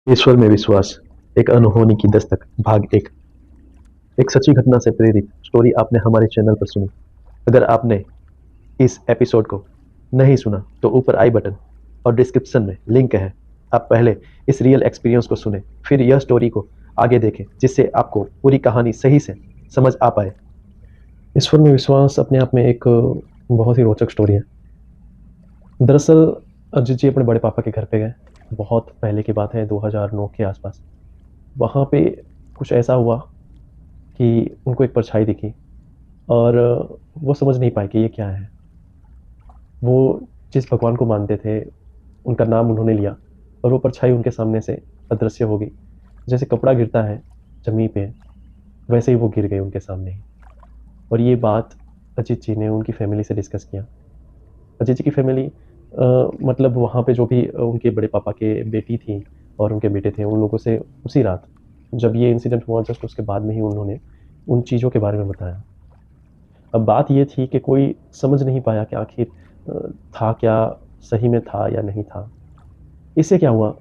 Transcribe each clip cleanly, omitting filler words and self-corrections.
ईश्वर में विश्वास, एक अनहोनी की दस्तक, भाग एक सच्ची घटना से प्रेरित स्टोरी आपने हमारे चैनल पर सुनी। अगर आपने इस एपिसोड को नहीं सुना तो ऊपर आई बटन और डिस्क्रिप्शन में लिंक है। आप पहले इस रियल एक्सपीरियंस को सुने, फिर यह स्टोरी को आगे देखें, जिससे आपको पूरी कहानी सही से समझ आ पाए। ईश्वर में विश्वास अपने आप में एक बहुत ही रोचक स्टोरी है। दरअसल अजित जी अपने बड़े पापा के घर पे गए। बहुत पहले की बात है, 2009 के आसपास। वहाँ पे कुछ ऐसा हुआ कि उनको एक परछाई दिखी और वो समझ नहीं पाए कि ये क्या है। वो जिस भगवान को मानते थे, उनका नाम उन्होंने लिया और वो परछाई उनके सामने से अदृश्य हो गई। जैसे कपड़ा गिरता है ज़मीन पे, वैसे ही वो गिर गए उनके सामने ही। और ये बात अजीत जी ने उनकी फैमिली से डिस्कस किया। अजीत जी की फैमिली मतलब वहाँ पे जो भी उनके बड़े पापा के बेटी थी और उनके बेटे थे, उन लोगों से उसी रात जब ये इंसिडेंट हुआ, जस्ट उसके बाद में ही उन्होंने उन चीज़ों के बारे में बताया। अब बात ये थी कि कोई समझ नहीं पाया कि आखिर था क्या, सही में था या नहीं था। इससे क्या हुआ,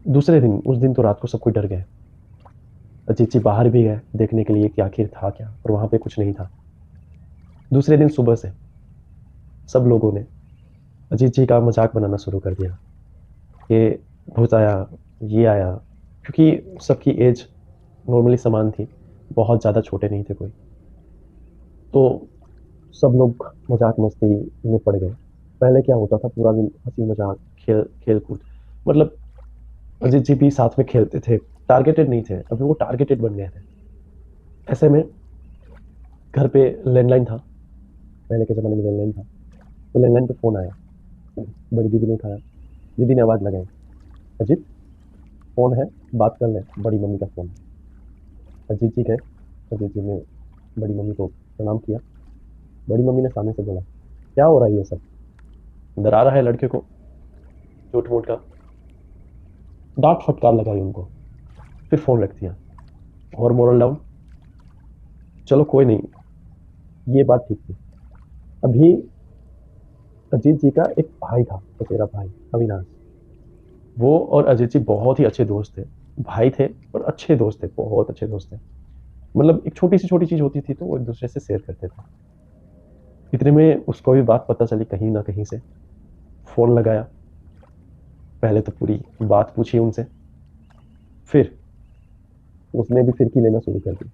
दूसरे दिन, उस दिन तो रात को सब कोई डर गए। अजीत जी बाहर भी गए देखने के लिए कि आखिर था क्या, और वहाँ पे कुछ नहीं था। दूसरे दिन सुबह से सब लोगों ने अजीत जी का मजाक बनाना शुरू कर दिया कि भूत आया, ये आया, क्योंकि सबकी एज नॉर्मली समान थी, बहुत ज़्यादा छोटे नहीं थे कोई। तो सब लोग मजाक मस्ती में पड़ गए। पहले क्या होता था, पूरा दिन हंसी मजाक, खेल खेल कूद, मतलब अजीत जी भी साथ में खेलते थे। टारगेटेड नहीं थे, अभी वो टारगेटेड बन गए थे। ऐसे में घर पे लैंडलाइन था, पहले के ज़माने में लैंडलाइन था। तो लैंडलाइन पे फ़ोन आया। बड़ी दीदी ने उठाया। दीदी ने आवाज़ लगाई, अजीत फ़ोन है, बात कर लें, बड़ी मम्मी का फ़ोन है। अजीत जी गए। अजीत जी ने बड़ी मम्मी को प्रणाम किया। बड़ी मम्मी ने सामने से बोला, क्या हो रहा है ये सब, डरा रहा है लड़के को, झूठ मूठ का। डांट फटकार लगाई उनको, फिर फ़ोन रख दिया और मोरल डाउन। चलो कोई नहीं, ये बात ठीक थी। अभी अजीत जी का एक भाई था, चचेरा भाई, अविनाश। वो और अजीत जी बहुत ही अच्छे दोस्त थे। भाई थे और अच्छे दोस्त थे, बहुत अच्छे दोस्त थे। मतलब एक छोटी सी छोटी चीज होती थी तो वो एक दूसरे से शेयर करते थे। इतने में उसको भी बात पता चली कहीं ना कहीं से। फोन लगाया, पहले तो पूरी बात पूछी उनसे, फिर उसने भी फिरकी लेना शुरू कर दी।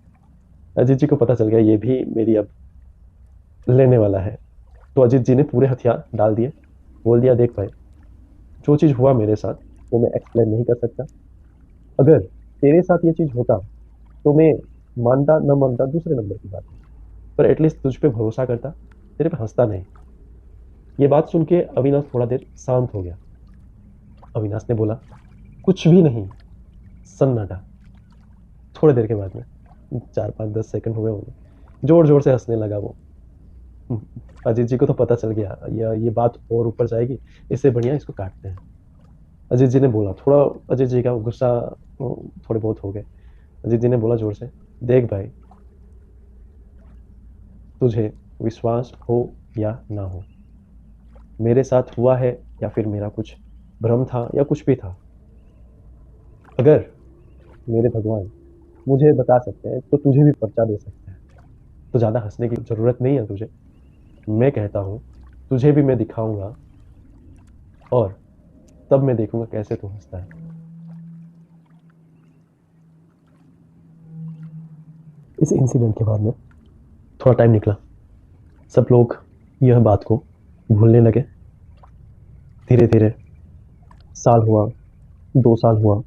अजीत जी को पता चल गया ये भी मेरी अब लेने वाला है। तो अजीत जी ने पूरे हथियार डाल दिए। बोल दिया, देख भाई, जो चीज़ हुआ मेरे साथ वो मैं एक्सप्लेन नहीं कर सकता। अगर तेरे साथ ये चीज़ होता तो मैं मानता न मानता दूसरे नंबर की बात है, पर एटलीस्ट तुझ पे भरोसा करता, तेरे पे हंसता नहीं। ये बात सुन के अविनाश थोड़ा देर शांत हो गया। अविनाश ने बोला, कुछ भी नहीं। सन्नाटा। थोड़ी देर के बाद में 4 5 10 सेकंड हुए होंगे, जोर जोर से हंसने लगा वो। अजीत जी को तो पता चल गया ये बात और ऊपर जाएगी, इससे बढ़िया इसको काटते हैं। अजीत जी ने बोला, थोड़ा अजीत जी का गुस्सा थोड़े बहुत हो गए। अजीत जी ने बोला जोर से, देख भाई, तुझे विश्वास हो या ना हो, मेरे साथ हुआ है या फिर मेरा कुछ भ्रम था या कुछ भी था, अगर मेरे भगवान मुझे बता सकते हैं तो तुझे भी पर्चा दे सकते हैं। तो ज़्यादा हंसने की ज़रूरत नहीं है तुझे। मैं कहता हूँ, तुझे भी मैं दिखाऊंगा और तब मैं देखूंगा कैसे तू हंसता है। इस इंसिडेंट के बाद में थोड़ा टाइम निकला, सब लोग यह बात को भूलने लगे। धीरे धीरे साल हुआ, 2 साल हुआ,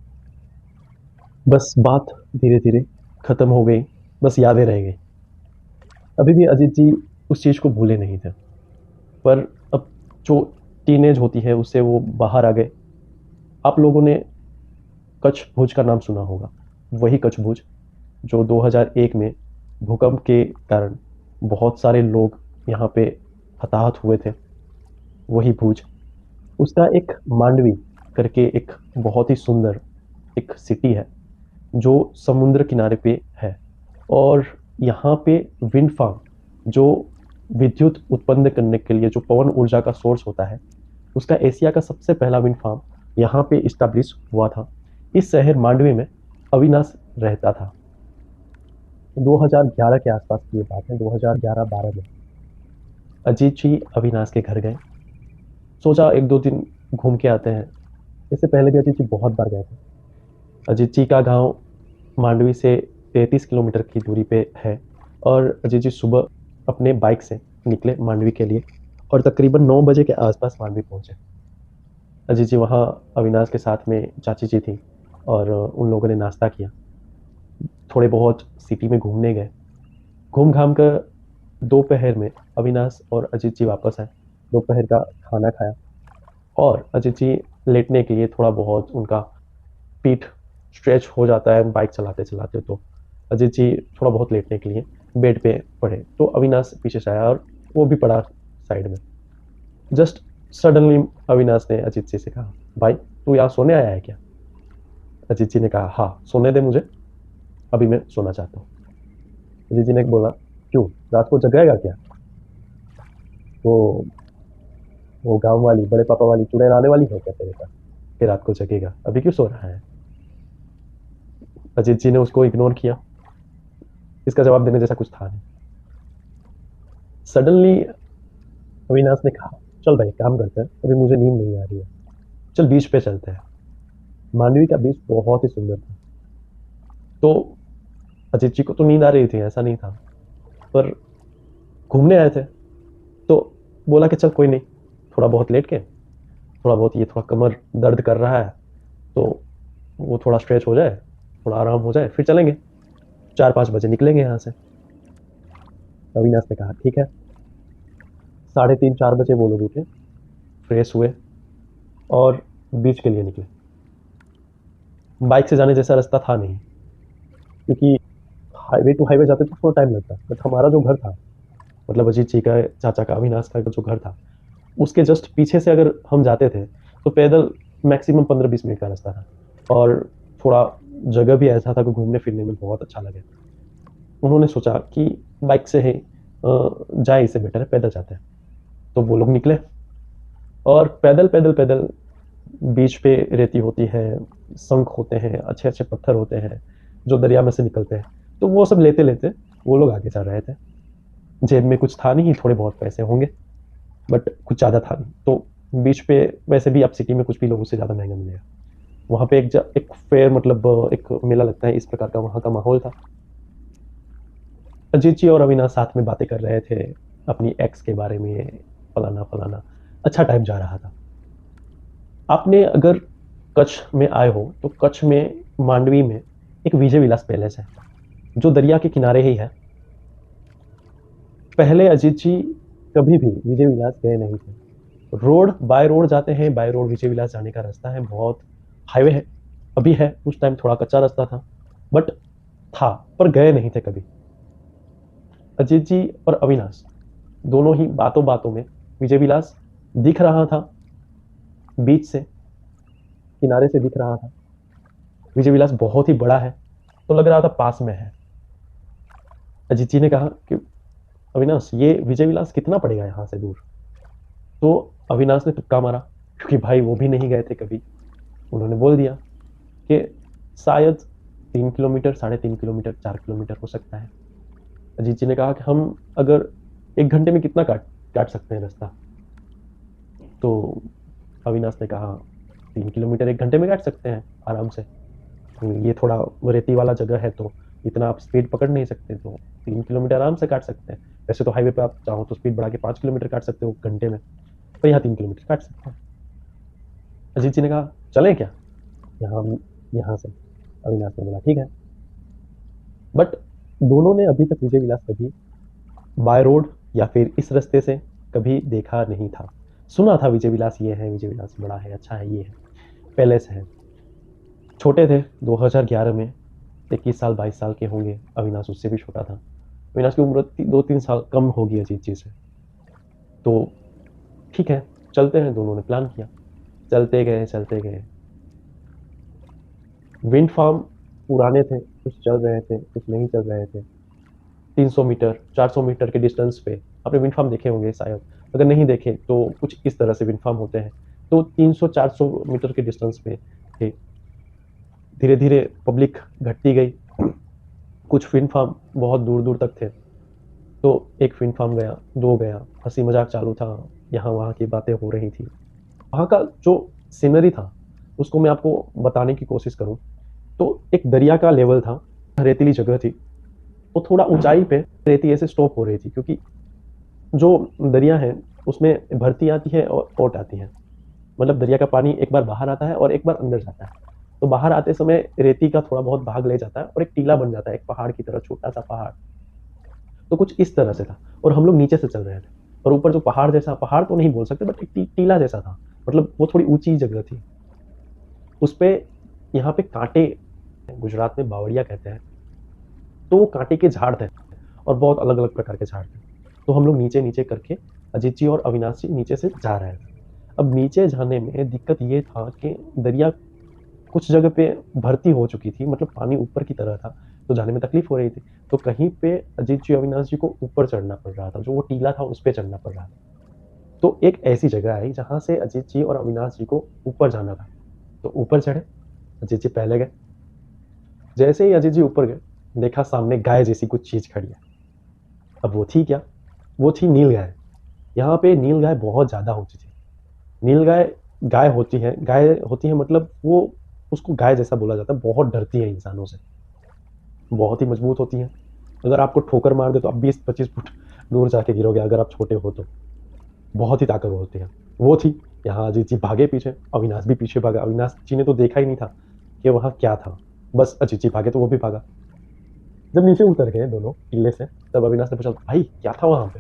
बस बात धीरे धीरे खत्म हो गई, बस यादें रह गई। अभी भी अजीत जी उस चीज़ को भूले नहीं थे, पर अब जो टीनेज होती है उससे वो बाहर आ गए। आप लोगों ने कच्छ भुज का नाम सुना होगा, वही कच्छ भुज जो 2001 में भूकंप के कारण बहुत सारे लोग यहाँ पे हताहत हुए थे, वही भुज। उसका एक मांडवी करके एक बहुत ही सुंदर एक सिटी है जो समुद्र किनारे पे है। और यहाँ पे विंड फार्म, जो विद्युत उत्पन्न करने के लिए जो पवन ऊर्जा का सोर्स होता है, उसका एशिया का सबसे पहला विंड फार्म यहाँ पे इस्टेब्लिश हुआ था। इस शहर मांडवी में अविनाश रहता था। 2011 के आसपास की ये बात है, 2011-12 में अजीत जी अविनाश के घर गए। सोचा एक दो दिन घूम के आते हैं। इससे पहले भी अजीत जी बहुत बार गए थे। अजीत जी का गांव मांडवी से 33 किलोमीटर की दूरी पे है और अजीत जी सुबह अपने बाइक से निकले मांडवी के लिए और तकरीबन 9 बजे के आसपास मांडवी पहुंचे। अजीत जी वहाँ अविनाश के साथ में चाची जी थी और उन लोगों ने नाश्ता किया। थोड़े बहुत सिटी में घूमने गए। घूम घाम कर दोपहर में अविनाश और अजीत जी वापस आए। दोपहर का खाना खाया और अजीत जी लेटने के लिए थोड़ा बहुत उनका पीठ स्ट्रेच हो जाता है बाइक चलाते चलाते, तो अजीत जी थोड़ा बहुत लेटने के लिए बेड पे पड़े तो अविनाश पीछे से आया और वो भी पड़ा साइड में। जस्ट सडनली अविनाश ने अजीत जी से कहा, भाई तू यहाँ सोने आया है क्या? अजीत जी ने कहा, हाँ सोने दे मुझे, अभी मैं सोना चाहता हूँ। अजीत जी ने बोला, क्यों, रात को जगाएगा क्या? वो वो गांव वाली बड़े पापा वाली चुड़ैल आने वाली है क्या तेरे पास कि रात को जगेगा? अभी क्यों सो रहा है? अजीत जी ने उसको इग्नोर किया। इसका जवाब देने जैसा कुछ था नहीं। सडनली अविनाश ने कहा, चल भाई काम करते हैं, अभी मुझे नींद नहीं आ रही है, चल बीच पे चलते हैं। मांडवी का बीच बहुत ही सुंदर था। तो अजीत जी को तो नींद आ रही थी, ऐसा नहीं था, पर घूमने आए थे तो बोला कि चल कोई नहीं, थोड़ा बहुत लेट के, थोड़ा बहुत ये थोड़ा कमर दर्द कर रहा है तो वो थोड़ा स्ट्रेच हो जाए, थोड़ा आराम हो जाए, फिर चलेंगे। 4-5 बजे निकलेंगे यहाँ से। अविनाश ने कहा ठीक है। 3:30-4 बजे वो लोग उठे, फ्रेश हुए और बीच के लिए निकले। बाइक से जाने जैसा रास्ता था नहीं, क्योंकि हाईवे टू हाईवे जाते तो थोड़ा टाइम लगता, बट हमारा जो घर था, मतलब अजीत जी का चाचा का अविनाश का जो घर था, उसके जस्ट पीछे से अगर हम जाते थे तो पैदल मैक्सिमम 15-20 मिनट का रास्ता था और थोड़ा जगह भी ऐसा था कि घूमने फिरने में बहुत अच्छा लगे। उन्होंने सोचा कि बाइक से ही जाए, इससे बेटर है पैदल जाते हैं। तो वो लोग निकले और पैदल पैदल पैदल बीच पे रेती होती है, शंख होते हैं, अच्छे अच्छे पत्थर होते हैं जो दरिया में से निकलते हैं, तो वो सब लेते लेते वो लोग आगे चल रहे थे। जेब में कुछ था नहीं, थोड़े बहुत पैसे होंगे बट कुछ ज़्यादा था नहीं। तो बीच पे वैसे भी आप सिटी में कुछ भी लोगों से ज़्यादा महंगा मिलेगा। वहाँ पे एक फेयर, मतलब एक मेला लगता है, इस प्रकार का वहाँ का माहौल था। अजीत जी और अविनाश साथ में बातें कर रहे थे अपनी एक्स के बारे में, फलाना फलाना। अच्छा टाइम जा रहा था। आपने अगर कच्छ में आए हो तो कच्छ में मांडवी में एक विजय विलास पैलेस है जो दरिया के किनारे ही है। पहले अजीत जी कभी भी विजय विलास गए नहीं थे। रोड बाय रोड जाते हैं, बाय रोड विजय विलास जाने का रास्ता है, बहुत हाईवे है, अभी है, उस टाइम थोड़ा कच्चा रास्ता था बट था, पर गए नहीं थे कभी। अजीत जी और अविनाश दोनों ही बातों बातों में विजय विलास दिख रहा था, बीच से किनारे से दिख रहा था। विजय विलास बहुत ही बड़ा है तो लग रहा था पास में है। अजीत जी ने कहा कि अविनाश ये विजय विलास कितना पड़ेगा यहाँ से दूर? तो अविनाश ने तुक्का मारा, क्योंकि भाई वो भी नहीं गए थे कभी। उन्होंने बोल दिया कि शायद 3 किलोमीटर, 3.5 किलोमीटर, 4 किलोमीटर हो सकता है। अजीत जी ने कहा कि हम अगर 1 घंटे में कितना काट काट सकते हैं रास्ता? तो अविनाश ने कहा 3 किलोमीटर 1 घंटे में काट सकते हैं आराम से। ये थोड़ा रेती वाला जगह है तो इतना आप स्पीड पकड़ नहीं सकते, तो 3 किलोमीटर आराम से काट सकते हैं। वैसे तो हाईवे पे आप चाहो तो स्पीड बढ़ा के 5 किलोमीटर काट सकते हो घंटे में, पर यहाँ 3 किलोमीटर काट सकते हैं। अजीत जी ने कहा चलें क्या यहाँ यहाँ से? अविनाश ने बोला ठीक है। बट दोनों ने अभी तक विजय विलास कभी बाय रोड या फिर इस रास्ते से कभी देखा नहीं था। सुना था विजय विलास ये है, विजय विलास बड़ा है, अच्छा है, ये है, पैलेस है। छोटे थे 2011 में, 21 साल 22 साल के होंगे। अविनाश उससे भी छोटा था। अविनाश की उम्र 2-3 साल कम होगी अजीत जी से। तो ठीक है चलते हैं, दोनों ने प्लान किया। चलते गए चलते गए। विंड फार्म पुराने थे, कुछ चल रहे थे कुछ नहीं चल रहे थे। 300 मीटर 400 मीटर के डिस्टेंस पे आपने विंड फार्म देखे होंगे शायद, अगर नहीं देखे तो कुछ इस तरह से विंड फार्म होते हैं। तो 300-400 मीटर के डिस्टेंस पे थे। धीरे धीरे पब्लिक घटती गई। कुछ फिन फार्म बहुत दूर दूर तक थे, तो एक फिन फार्म गया, दो गया, हंसी मजाक चालू था, यहाँ वहाँ की बातें हो रही थी। वहाँ का जो सीनरी था उसको मैं आपको बताने की कोशिश करूँ तो एक दरिया का लेवल था, रेतीली जगह थी, तो थोड़ा ऊंचाई पे रेती ऐसे स्टॉप हो रही थी, क्योंकि जो दरिया है उसमें भरती आती है और ओट आती है। मतलब दरिया का पानी एक बार बाहर आता है और एक बार अंदर जाता है। तो बाहर आते समय रेती का थोड़ा बहुत भाग ले जाता है और एक टीला बन जाता है, एक पहाड़ की तरह, छोटा सा पहाड़। तो कुछ इस तरह से था, और हम लोग नीचे से चल रहे थे, और ऊपर जो पहाड़ जैसा, पहाड़ तो नहीं बोल सकते बट एक टीला जैसा था, मतलब वो थोड़ी ऊंची जगह थी। उस पे यहाँ पे कांटे, गुजरात में बावड़िया कहते हैं, तो वो कांटे के झाड़ थे और बहुत अलग अलग प्रकार के झाड़ थे। तो हम लोग नीचे नीचे करके अजीत जी और अविनाश जी नीचे से जा रहे थे। अब नीचे जाने में दिक्कत ये था कि दरिया कुछ जगह पे भर्ती हो चुकी थी, मतलब पानी ऊपर की तरह था, तो जाने में तकलीफ हो रही थी। तो कहीं पे अजीत जी अविनाश जी को ऊपर चढ़ना पड़ रहा था, जो वो टीला था उस पे चढ़ना पड़ रहा था। तो एक ऐसी जगह आई जहां से अजीत जी और अविनाश जी को ऊपर जाना था। तो ऊपर चढ़े, अजीत जी पहले गए। जैसे ही अजीत जी ऊपर गए, देखा सामने गाय जैसी कुछ चीज खड़ी है। अब वो थी क्या? वो थी नील गाय। यहाँ पे नील गाय बहुत ज्यादा होती थी। नील गाय, गाय होती है, गाय होती है, मतलब वो, उसको गाय जैसा बोला जाता है, बहुत डरती है इंसानों से, बहुत ही मजबूत होती है। अगर आपको ठोकर मार दे तो आप 20-25 फुट दूर जाके गिरोगे, अगर आप छोटे हो तो। बहुत ही ताकतवर होती है। वो थी। यहाँ अजीत जी भागे पीछे, अविनाश भी पीछे भागा। अविनाश जी ने तो देखा ही नहीं था कि वहाँ क्या था, बस अजीत जी भागे तो वो भी भागा। जब नीचे उतर गए दोनों टीले से, तब अविनाश ने पूछा, भाई क्या था वहां पे?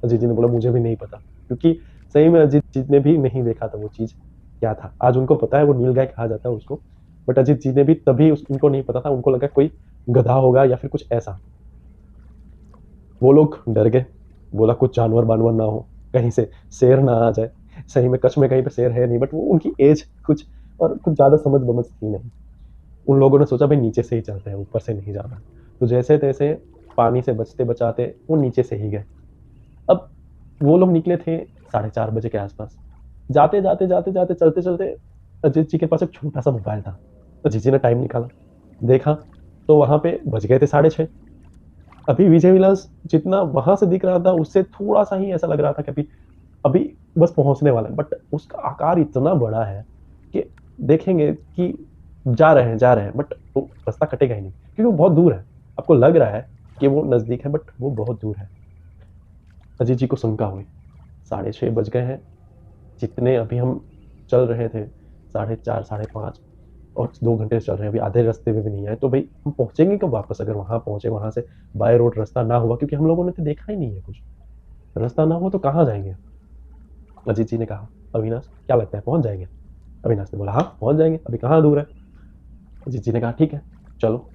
अजीत जी ने बोला, मुझे भी नहीं पता, क्योंकि सही में अजीत जी ने भी नहीं देखा था वो चीज क्या था। आज उनको पता है वो नीलगाय कहा जाता है उसको, बट अजीत जी ने भी तभी उनको नहीं पता था, उनको लगा कोई गधा होगा या फिर कुछ ऐसा। वो लोग डर गए, बोला कुछ जानवर बानवर ना हो, कहीं से शेर ना आ जाए। सही में कच्छ में कहीं पे शेर है नहीं, बट वो उनकी एज कुछ, और कुछ ज्यादा समझ बमझ थी नहीं। उन लोगों ने सोचा भाई नीचे से ही चलते हैं, ऊपर से नहीं जाना। तो जैसे तैसे पानी से बचते बचाते वो नीचे से ही गए। अब वो लोग निकले थे 4:30 बजे के आसपास। जाते जाते जाते जाते चलते चलते अजीत जी के पास एक छोटा सा मोबाइल था। अजीत जी ने टाइम निकाला, देखा, तो वहां पे बज गए थे 6:30। अभी विजय विलास जितना वहां से दिख रहा था उससे थोड़ा सा ही ऐसा लग रहा था कि अभी अभी बस पहुंचने वाला है, बट उसका आकार इतना बड़ा है कि देखेंगे कि जा रहे हैं, बट वो रास्ता कटेगा ही नहीं, क्योंकि वो बहुत दूर है। आपको लग रहा है कि वो नजदीक है, बट वो बहुत दूर है। अजीत जी को शंका हुई, 6:30 बज गए हैं, जितने अभी हम चल रहे थे, 4:30 5:30, और 2 घंटे से चल रहे हैं, अभी आधे रास्ते में भी नहीं आए, तो भाई हम पहुंचेंगे कब वापस? अगर वहां पहुंचे, वहां से बाय रोड रास्ता ना हुआ, क्योंकि हम लोगों ने तो देखा ही नहीं है कुछ, रास्ता ना हुआ तो कहाँ जाएंगे? अजीत जी ने कहा, अविनाश क्या लगता है पहुंच जाएंगे? अविनाश ने बोला, हाँ पहुंच जाएंगे, अभी कहाँ दूर है? अजीत जी ने कहा, ठीक है चलो।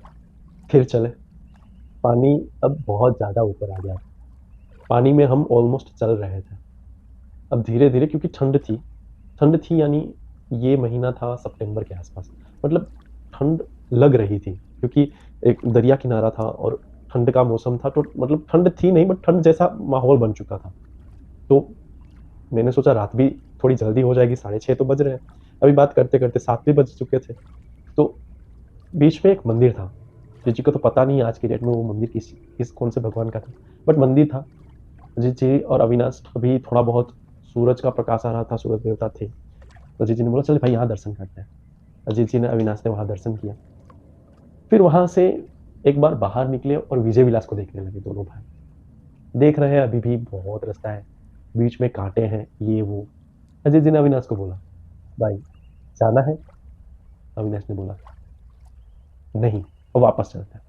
फिर चले। पानी अब बहुत ज्यादा ऊपर आ गया। पानी में हम ऑलमोस्ट चल रहे थे। अब धीरे धीरे, क्योंकि ठंड थी, यानी ये महीना था सितंबर के आसपास, मतलब ठंड लग रही थी, क्योंकि एक दरिया किनारा था और ठंड का मौसम था, तो मतलब ठंड थी नहीं, बट ठंड जैसा माहौल बन चुका था। तो मैंने सोचा रात भी थोड़ी जल्दी हो जाएगी, 6:30 तो बज रहे हैं। अभी बात करते करते 7 भी बज चुके थे। तो बीच में एक मंदिर था, जी को तो पता नहीं आज की डेट में वो मंदिर किस कौन से भगवान का था, बट मंदिर था। अजीत जी और अविनाश, अभी थोड़ा बहुत सूरज का प्रकाश आ रहा था, सूरज देवता थे, तो अजीत जी ने बोला चल भाई यहाँ दर्शन करते हैं। अजीत जी ने, अविनाश ने वहां दर्शन किया। फिर वहां से एक बार बाहर निकले और विजय विलास को देखने लगे दोनों भाई। देख रहे हैं अभी भी बहुत रास्ता है, बीच में कांटे हैं, ये वो। अजीत जी ने अविनाश को बोला, भाई जाना है? अविनाश ने बोला, नहीं, अब वापस चलते हैं।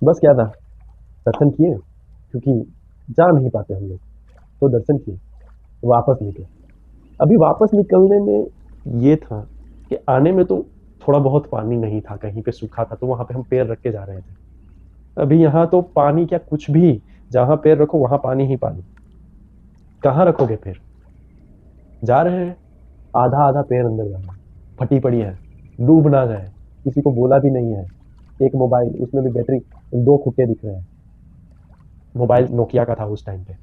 बस क्या था, दर्शन किए, क्योंकि जा नहीं पाते हम लोग, तो दर्शन किए, वापस निकले। अभी वापस निकलने में ये था कि आने में तो थोड़ा बहुत पानी नहीं था, कहीं पे सूखा था, तो वहां पे हम पैर रख के जा रहे थे। अभी यहाँ तो पानी क्या, कुछ भी, जहां पैर रखो वहां पानी ही पानी। कहाँ रखोगे पैर? जा रहे हैं, आधा आधा पैर अंदर जा रहा है, फटी पड़ी है, डूब ना जाए। किसी को बोला भी नहीं है। एक मोबाइल, उसमें भी बैटरी, 2 खुट्टे दिख रहे हैं। मोबाइल नोकिया का था उस टाइम पे,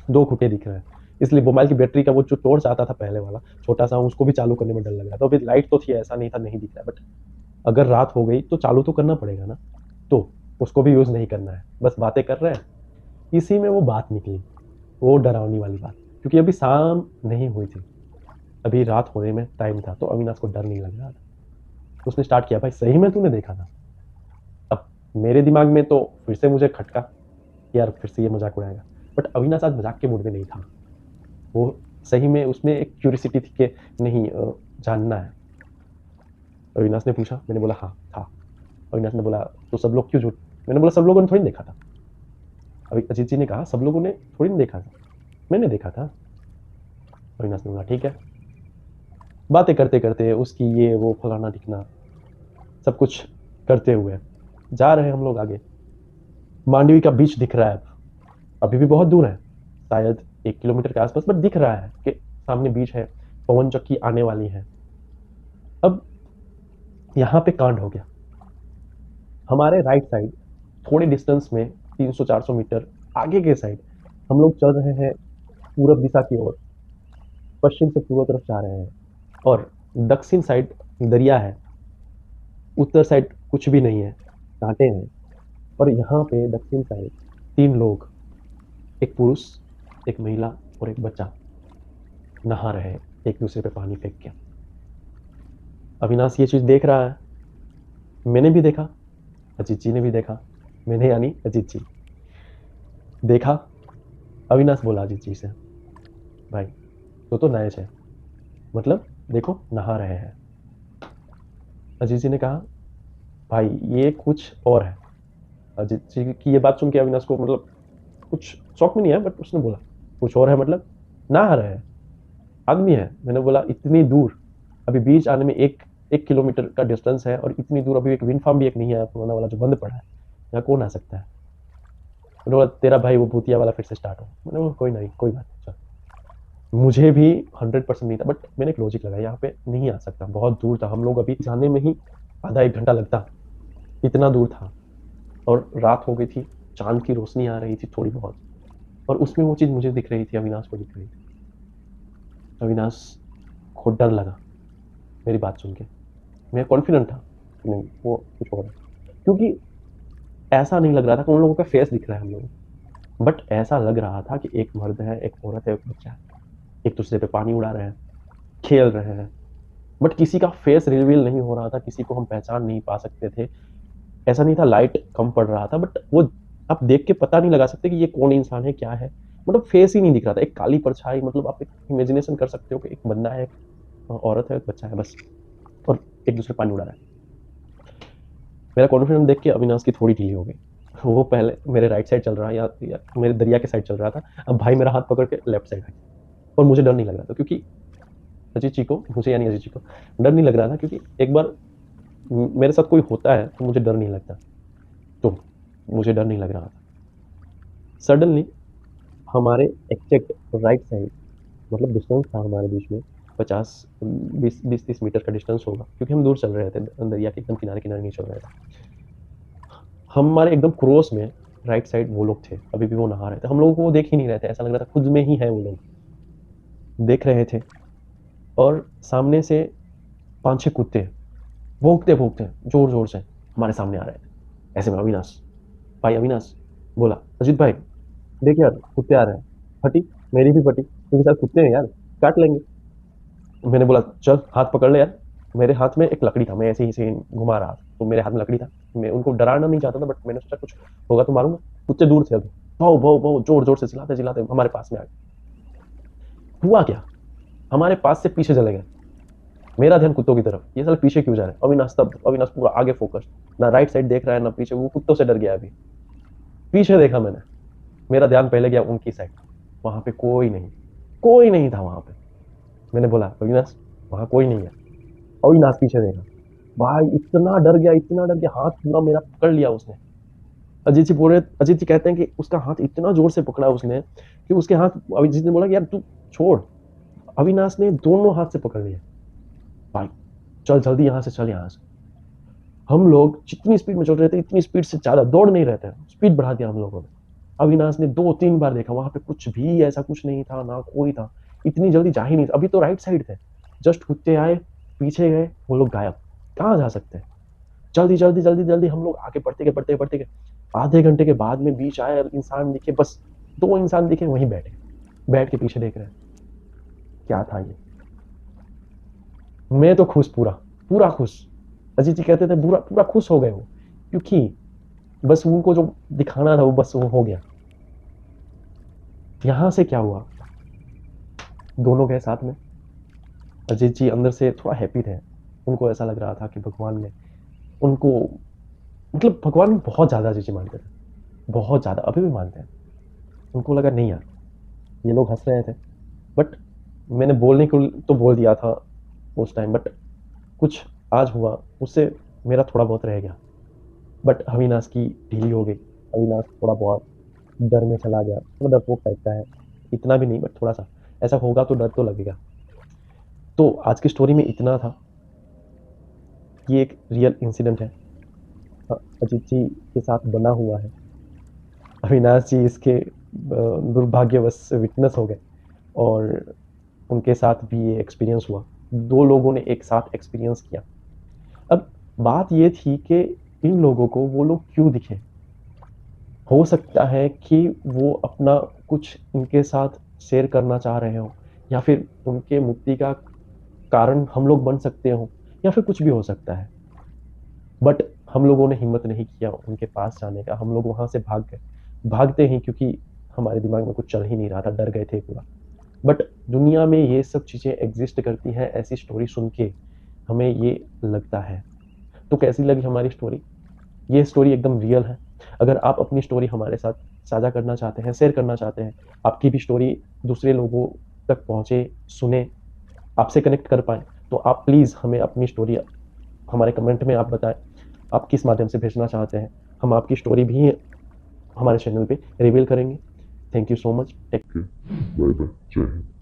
2 खुट्टे दिख रहे हैं। इसलिए मोबाइल की बैटरी का वो जो टॉर्च आता था पहले वाला छोटा सा, उसको भी चालू करने में डर लग रहा था। अभी लाइट तो थी, ऐसा नहीं था नहीं दिख रहा है, बट अगर रात हो गई तो चालू तो करना पड़ेगा ना, तो उसको भी यूज नहीं करना है, बस बातें कर रहे हैं। इसी में वो बात निकली, वो डरावनी वाली बात, क्योंकि अभी शाम नहीं हुई थी, अभी रात होने में टाइम था, तो अविनाश को डर नहीं लग रहा था। तो उसने स्टार्ट किया, भाई सही में तूने देखा था? अब मेरे दिमाग में तो फिर से मुझे खटका कि यार फिर से ये मजाक उड़ाएगा, बट अविनाश आज मजाक के मूड में नहीं था। वो सही में उसमें एक क्यूरियोसिटी थी कि नहीं, जानना है। अविनाश ने पूछा, मैंने बोला हाँ था। अविनाश ने बोला तो सब लोग क्यों झूठ? मैंने बोला सब लोगों ने थोड़ी ना देखा था। अभी अजीत जी ने कहा सब लोगों ने थोड़ी ना देखा था, मैंने देखा था। अविनाश ने बोला ठीक है। बातें करते करते उसकी ये वो फलाना दिखना सब कुछ करते हुए जा रहे हैं हम लोग आगे। मांडवी का बीच दिख रहा है, अभी भी बहुत दूर है, शायद 1 किलोमीटर के आसपास, बट दिख रहा है कि सामने बीच है, पवन चक्की आने वाली है। अब यहाँ पे कांड हो गया। हमारे राइट साइड थोड़े डिस्टेंस में 300-400 मीटर आगे के साइड हम लोग चल रहे हैं पूरब दिशा की ओर, पश्चिम से पूर्व तरफ जा रहे हैं, और दक्षिण साइड दरिया है, उत्तर साइड कुछ भी नहीं है, कांटे हैं। और यहाँ पे दक्षिण साइड 3 लोग, एक पुरुष, एक महिला और एक बच्चा नहा रहे हैं एक दूसरे पे पानी फेंक के। अविनाश ये चीज देख रहा है, मैंने भी देखा, अजीत जी ने भी देखा, मैंने यानी अजीत जी देखा। अविनाश बोला अजीत जी से, भाई तो नए है, मतलब देखो नहा रहे हैं। अजीत जी ने कहा भाई ये कुछ और है। अजीत जी की ये बात सुन के अविनाश को मतलब कुछ शौक में नहीं है, बट उसने बोला कुछ और है मतलब? नहा रहे हैं, आदमी है। मैंने बोला इतनी दूर, अभी बीच आने में 1 किलोमीटर का डिस्टेंस है, और इतनी दूर अभी एक विंड फार्म भी एक नहीं है पुराना वाला जो बंद पड़ा है, यहाँ कौन आ सकता है? मैंने बोला तेरा भाई वो भूतिया वाला फिर से स्टार्ट हो। मैंने बोला कोई नहीं, कोई बात नहीं, चल। मुझे भी 100% नहीं था, बट मैंने एक लॉजिक लगाया, यहाँ पे नहीं आ सकता, बहुत दूर था, हम लोग अभी जाने में ही आधा 1 घंटा लगता, इतना दूर था, और रात हो गई थी, चांद की रोशनी आ रही थी थोड़ी बहुत, और उसमें वो चीज मुझे दिख रही थी, अविनाश को दिख रही थी। अविनाश को डर लगा मेरी बात सुन के। मैं कॉन्फिडेंट था कि नहीं वो कुछ और है, क्योंकि ऐसा नहीं लग रहा था कि उन लोगों का फेस दिख रहा है हम लोगों, बट ऐसा लग रहा था कि एक मर्द है, एक औरत है, एक बच्चा है, एक दूसरे पे पानी उड़ा रहे हैं, खेल रहे हैं, बट किसी का फेस रिवील नहीं हो रहा था, किसी को हम पहचान नहीं पा सकते थे। ऐसा नहीं था लाइट कम पड़ रहा था, बट वो आप देख के पता नहीं लगा सकते कि ये कौन इंसान है, क्या है, मतलब फेस ही नहीं दिख रहा था, एक काली परछाई, मतलब आप एक इमेजिनेशन कर सकते हो कि एक बंदा है, एक औरत है, एक बच्चा है, बस, और एक दूसरे पानी उड़ा रहा है। मेरा कॉन्फिडेंस देख के अविनाश की थोड़ी ढीली हो गई। वो पहले मेरे राइट साइड चल रहा है, या मेरे दरिया के साइड चल रहा था, अब भाई मेरा हाथ पकड़ के लेफ्ट साइड है, और मुझे डर नहीं लग रहा था, क्योंकि अजीत जी को, मुझे यानी अजीत जी को डर नहीं लग रहा था, क्योंकि एक बार मेरे साथ कोई होता है तो मुझे डर नहीं लगता, तो मुझे डर नहीं लग रहा था। सडनली हमारे एग्जैक्ट राइट साइड, मतलब डिस्टेंस था हमारे बीच में 50-20-30 मीटर का डिस्टेंस होगा, क्योंकि हम दूर चल रहे थे, दरिया के एकदम किनारे किनारे नहीं चल रहे थे। हमारे एकदम क्रॉस में राइट साइड वो लोग थे, अभी भी वो नहा रहे थे, हम लोगों को वो देख ही नहीं रहे थे, ऐसा लग रहा था खुद में ही है वो लोग, देख रहे थे। और सामने से 5-6 कुत्ते भौंकते भौंकते जोर जोर से हमारे सामने आ रहे थे। ऐसे में अविनाश, भाई अविनाश बोला अजीत भाई देख यार कुत्ते आ रहे हैं। फटी, मेरी भी फटी, क्योंकि साथ कुत्ते हैं यार, काट लेंगे। मैंने बोला चल हाथ पकड़ ले यार। मेरे हाथ में एक लकड़ी था, मैं ऐसे ही से घुमा रहा था, तो मेरे हाथ में लकड़ी था, मैं उनको डराना नहीं चाहता था, बट मैंने सोचा कुछ होगा तो मारूंगा। कुत्ते दूर थे, अभी भाव भाव भाव जोर जोर से चिल्लाते चिल्लाते हमारे पास में आ गए। हुआ क्या, हमारे पास से पीछे चले गए। मेरा ध्यान कुत्तों की तरफ, ये साले पीछे क्यों जा रहे हैं? अविनाश तब, अविनाश पूरा आगे फोकस, ना राइट साइड देख रहा है ना पीछे, वो कुत्तों से डर गया अभी। पीछे देखा मैंने, मेरा ध्यान पहले गया उनकी साइड, वहां पे कोई नहीं, कोई नहीं था वहां पे। मैंने बोला अविनाश वहां कोई नहीं है। अविनाश पीछे देखा, भाई इतना डर गया, इतना डर गया, हाथ पूरा मेरा पकड़ लिया उसने। अजीत जी बोल रहे, अजीत जी कहते हैं कि उसका हाथ इतना जोर से पकड़ा उसने कि उसके हाथ, अभिजीत ने बोला कि यार तू छोड़। अविनाश ने दोनों हाथ से पकड़ लिया, भाई चल जल्दी यहाँ से, चल यहाँ से। हम लोग जितनी स्पीड में चल रहे थे, इतनी स्पीड से ज्यादा दौड़ नहीं रहे थे, स्पीड बढ़ा दिया हम लोगों ने। अविनाश ने 2-3 बार देखा, वहां पे कुछ भी ऐसा कुछ नहीं था, ना कोई था। इतनी जल्दी जा ही नहीं, अभी तो राइट साइड थे, जस्ट कुत्ते आए, पीछे गए, वो लोग गायब। कहाँ जा सकते हैं? जल्दी जल्दी जल्दी जल्दी हम लोग आगे बढ़ते गए। आधे घंटे के बाद में बीच आए, इंसान दिखे, बस 2 इंसान दिखे, वहीं बैठ गए, बैठ के पीछे देख रहे हैं। क्या था ये? मैं तो खुश, पूरा पूरा खुश। अजीत जी कहते थे पूरा पूरा खुश हो गए वो, क्योंकि बस उनको जो दिखाना था वो बस वो हो गया। यहां से क्या हुआ, दोनों गए साथ में। अजीत जी अंदर से थोड़ा हैप्पी थे, उनको ऐसा लग रहा था कि भगवान ने उनको, मतलब भगवान बहुत ज़्यादा अजीत जी मानते थे, बहुत ज़्यादा, अभी भी मानते हैं। उनको लगा नहीं यार, ये लोग हंस रहे थे, बट मैंने बोलने को तो बोल दिया था उस टाइम, बट कुछ आज हुआ उससे मेरा थोड़ा बहुत रह गया। बट अविनाश की ढीली हो गई, अविनाश थोड़ा बहुत डर में चला गया, थोड़ा डरपोक टाइप का है, इतना भी नहीं बट थोड़ा सा। ऐसा होगा तो डर तो लगेगा। तो आज की स्टोरी में इतना था। ये एक रियल इंसिडेंट है, अजीत जी के साथ बना हुआ है। अविनाश जी इसके दुर्भाग्यवश विटनेस हो गए, और उनके साथ भी ये एक्सपीरियंस हुआ। 2 लोगों ने एक साथ एक्सपीरियंस किया। अब बात ये थी कि इन लोगों को वो लोग क्यों दिखे? हो सकता है कि वो अपना कुछ इनके साथ शेयर करना चाह रहे हों, या फिर उनके मुक्ति का कारण हम लोग बन सकते हों, या फिर कुछ भी हो सकता है। बट हम लोगों ने हिम्मत नहीं किया उनके पास जाने का, हम लोग वहाँ से भाग गए। भागते ही, क्योंकि हमारे दिमाग में कुछ चल ही नहीं रहा था, डर गए थे पूरा। बट दुनिया में ये सब चीज़ें एग्ज़िस्ट करती हैं, ऐसी स्टोरी सुन के हमें ये लगता है। तो कैसी लगी हमारी स्टोरी? ये स्टोरी एकदम रियल है। अगर आप अपनी स्टोरी हमारे साथ साझा करना चाहते हैं, शेयर करना चाहते हैं, आपकी भी स्टोरी दूसरे लोगों तक पहुँचे, सुने, आपसे कनेक्ट कर पाएँ, तो आप प्लीज़ हमें अपनी स्टोरी हमारे कमेंट में आप बताएँ, आप किस माध्यम से भेजना चाहते हैं। हम आपकी स्टोरी भी हमारे चैनल पे रिवील करेंगे। Thank you so much. Take bye bye, Jai Hind.